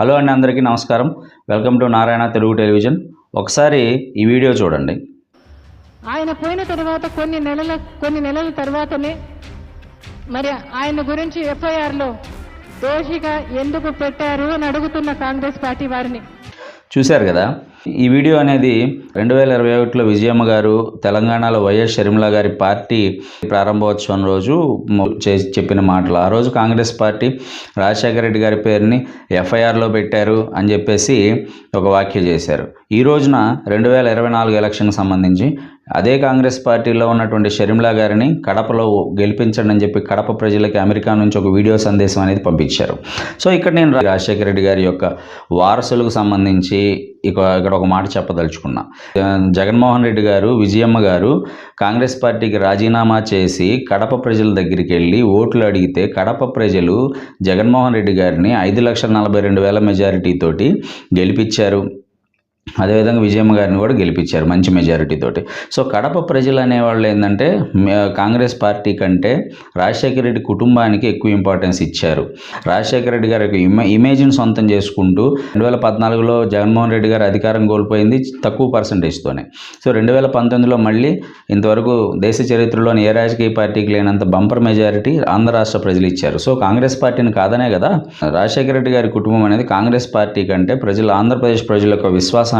Hello అండి, అందరికీ నమస్కారం. Welcome to Narayana Telugu television. ఒకసారి ఈ వీడియో చూడండి. ఆయన పోయిన తర్వాత కొన్ని నెలల తర్వాతనే మరి ఆయన గురించి ఎఫ్ఐఆర్లో దోషిగా ఎందుకు పెట్టారు అని అడుగుతున్న కాంగ్రెస్ పార్టీ వారిని. చూశారు కదా. ఈ వీడియో అనేది 2021లో విజయమ్మ గారు తెలంగాణలో వైఎస్ షర్మిల గారి పార్టీ ప్రారంభోత్సవం రోజు చెప్పిన మాటలు. ఆ రోజు కాంగ్రెస్ పార్టీ రాజశేఖర రెడ్డి గారి పేరుని ఎఫ్ఐఆర్లో పెట్టారు అని చెప్పేసి ఒక వ్యాఖ్య చేశారు. ఈ రోజున 2024 ఎలక్షన్కి సంబంధించి అదే కాంగ్రెస్ పార్టీలో ఉన్నటువంటి షర్మిల గారిని కడపలో గెలిపించండి అని చెప్పి కడప ప్రజలకి అమెరికా నుంచి ఒక వీడియో సందేశం అనేది పంపించారు. సో ఇక్కడ నేను రాజశేఖర రెడ్డి గారి యొక్క వారసులకు సంబంధించి ఇక్కడ ఒక మాట చెప్పదలుచుకున్నా. జగన్మోహన్ రెడ్డి గారు, విజయమ్మ గారు కాంగ్రెస్ పార్టీకి రాజీనామా చేసి కడప ప్రజల దగ్గరికి వెళ్ళి ఓట్లు అడిగితే కడప ప్రజలు జగన్మోహన్ రెడ్డి గారిని 5,42,000 మెజారిటీతోటి గెలిపించారు. అదేవిధంగా విజయమ్మ గారిని కూడా గెలిపించారు మంచి మెజారిటీతోటి. సో కడప ప్రజలు అనేవాళ్ళు ఏంటంటే కాంగ్రెస్ పార్టీ కంటే రాజశేఖర రెడ్డి కుటుంబానికి ఎక్కువ ఇంపార్టెన్స్ ఇచ్చారు. రాజశేఖర రెడ్డి గారి ఇమేజ్ని సొంతం చేసుకుంటూ 2014లో జగన్మోహన్ రెడ్డి గారు అధికారం కోల్పోయింది తక్కువ పర్సంటేజ్తోనే. సో 2019లో మళ్ళీ ఇంతవరకు దేశ చరిత్రలోని ఏ రాజకీయ పార్టీకి లేనంత బంపర్ మెజారిటీ ఆంధ్ర రాష్ట్ర ప్రజలు ఇచ్చారు. సో కాంగ్రెస్ పార్టీని కాదనే కదా రాజశేఖర రెడ్డి గారి కుటుంబం అనేది కాంగ్రెస్ పార్టీ కంటే ఆంధ్రప్రదేశ్ ప్రజల యొక్క విశ్వాసాన్ని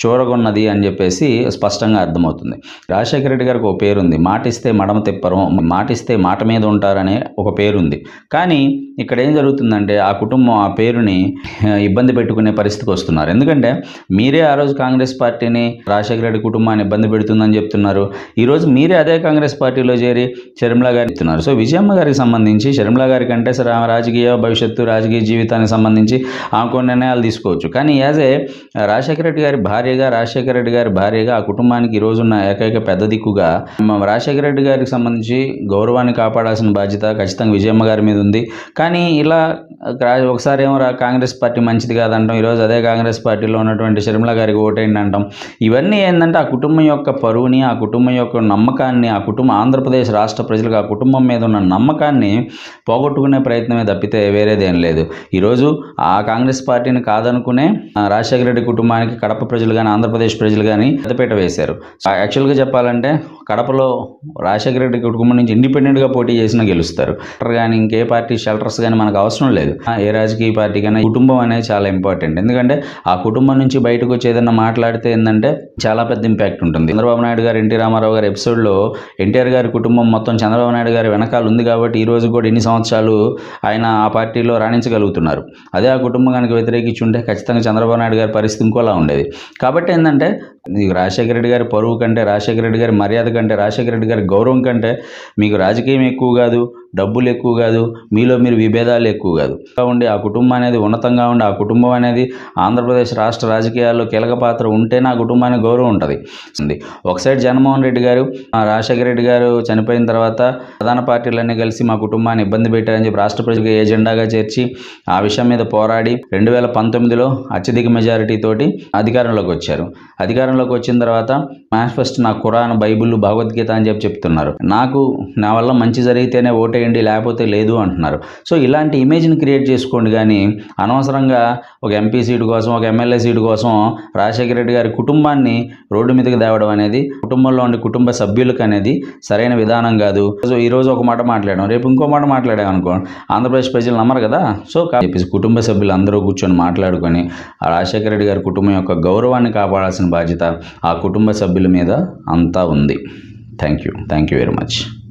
చూరగొన్నది అని చెప్పేసి స్పష్టంగా అర్థమవుతుంది. రాజశేఖర రెడ్డి గారికి ఒక పేరుంది, మాటిస్తే మడమ తిప్పరు, మాటిస్తే మాట మీద ఉంటారనే ఒక పేరుంది. కానీ ఇక్కడ ఏం జరుగుతుందంటే ఆ కుటుంబం ఆ పేరుని ఇబ్బంది పెట్టుకునే పరిస్థితికి వస్తున్నారు. ఎందుకంటే మీరే ఆ రోజు కాంగ్రెస్ పార్టీని రాజశేఖర రెడ్డి కుటుంబాన్ని ఇబ్బంది పెడుతుందని చెప్తున్నారు. ఈరోజు మీరే అదే కాంగ్రెస్ పార్టీలో చేరి షర్మిల గారు చెప్తున్నారు. సో విజయమ్మ గారికి సంబంధించి షర్మిల గారి కంటే సరే ఆమె రాజకీయ భవిష్యత్తు రాజకీయ జీవితానికి సంబంధించి ఆమె కొన్ని నిర్ణయాలు తీసుకోవచ్చు. కానీ యాజ్ ఏ రాజశేఖర రెడ్డి గారి భార్యగా ఆ కుటుంబానికి ఈ రోజున్న ఏకైక పెద్ద దిక్కుగా రాజశేఖర రెడ్డి గారికి సంబంధించి గౌరవాన్ని కాపాడాల్సిన బాధ్యత ఖచ్చితంగా విజయమ్మ గారి మీద ఉంది. కానీ ఇలా ఒకసారి ఏమో కాంగ్రెస్ పార్టీ మంచిది కాదంటాం, ఈరోజు అదే కాంగ్రెస్ పార్టీలో ఉన్నటువంటి షర్మిల గారికి ఓటేయండి అంటాం. ఇవన్నీ ఏంటంటే ఆ కుటుంబం యొక్క పరువుని, ఆ కుటుంబం యొక్క నమ్మకాన్ని, ఆంధ్రప్రదేశ్ రాష్ట్ర ప్రజలకు ఆ కుటుంబం మీద ఉన్న నమ్మకాన్ని పోగొట్టుకునే ప్రయత్నమే తప్పితే వేరేదేం లేదు. ఈరోజు ఆ కాంగ్రెస్ పార్టీని కాదనుకునే రాజశేఖర రెడ్డి కుటుంబానికి కడప ప్రజలు కానీ ఆంధ్రప్రదేశ్ ప్రజలు కానీ పెద్దపీట వేశారు. యాక్చువల్గా చెప్పాలంటే కడపలో రాజశేఖర రెడ్డి కుటుంబం నుంచి ఇండిపెండెంట్గా పోటీ చేసినా గెలుస్తారు. కానీ ఇంకే పార్టీ షెల్టర్స్ కానీ మనకు అవసరం లేదు. ఏ రాజకీయ పార్టీ కన్నా కుటుంబం అనేది చాలా ఇంపార్టెంట్. ఎందుకంటే ఆ కుటుంబం నుంచి బయటకు వచ్చి ఏదన్నా మాట్లాడితే ఏంటంటే చాలా పెద్ద ఇంపాక్ట్ ఉంటుంది. చంద్రబాబు నాయుడు గారు, ఎన్టీ రామారావు గారి ఎపిసోడ్లో ఎన్టీఆర్ గారి కుటుంబం మొత్తం చంద్రబాబు నాయుడు గారి వెనకాల ఉంది కాబట్టి ఈ రోజు కూడా ఇన్ని సంవత్సరాలు ఆయన ఆ పార్టీలో రాణించగలుగుతున్నారు. అదే ఆ కుటుంబం కనుక వ్యతిరేకించి ఉంటే ఖచ్చితంగా చంద్రబాబు నాయుడు గారి పరిస్థితి ఇంకోలా ఉండేది. కాబట్టి ఏంటంటే రాజశేఖర రెడ్డి గారి పరువు కంటే, రాజశేఖర రెడ్డి గారి మర్యాద కంటే, రాజశేఖర రెడ్డి గారి గౌరవం కంటే మీకు రాజకీయం ఎక్కువ కాదు, డబ్బులు ఎక్కువ కాదు, మీలో మీరు విభేదాలు ఎక్కువ కాదు. ఉండి ఆ కుటుంబం అనేది ఉన్నతంగా ఉండి ఆ కుటుంబం అనేది ఆంధ్రప్రదేశ్ రాష్ట్ర రాజకీయాల్లో కీలక పాత్ర ఉంటేనే ఆ కుటుంబానికి గౌరవం ఉంటుంది. ఒక సైడ్ జగన్మోహన్ రెడ్డి గారు, రాజశేఖర రెడ్డి గారు చనిపోయిన తర్వాత ప్రధాన పార్టీలన్నీ కలిసి మా కుటుంబాన్ని ఇబ్బంది పెట్టారని చెప్పి రాష్ట్ర ప్రజలకు ఏజెండాగా చేర్చి ఆ విషయం మీద పోరాడి 2019లో అత్యధిక మెజారిటీ తోటి అధికారంలోకి వచ్చారు. అధికారంలోకి వచ్చిన తర్వాత మేనిఫెస్టో నా ఖురాన్, బైబిల్, భగవద్గీత అని చెప్తున్నారు. నా వల్ల మంచి జరిగితేనే ఓటేయండి లేకపోతే లేదు అంటున్నారు. సో ఇలాంటి ఇమేజ్ని క్రియేట్ చేసుకోండి. కానీ అనవసరంగా ఒక ఎంపీ సీటు కోసం, ఒక ఎమ్మెల్యే సీటు కోసం రాజశేఖర రెడ్డి గారి కుటుంబాన్ని రోడ్డు మీదకి తేవడం అనేది కుటుంబంలో ఉండే కుటుంబ సభ్యులకు అనేది సరైన విధానం కాదు. ఈరోజు ఒక మాట మాట్లాడాం, రేపు ఇంకో మాట మాట్లాడామనుకో ఆంధ్రప్రదేశ్ ప్రజలు నమ్మరు కదా. సో కుటుంబ సభ్యులు అందరూ కూర్చొని మాట్లాడుకొని ఆ రాజశేఖర రెడ్డి గారి కుటుంబం యొక్క గౌరవాన్ని కాపాడాల్సిన బాధ్యత ఆ కుటుంబ సభ్యుల మీద అంతా ఉంది. Thank you very much.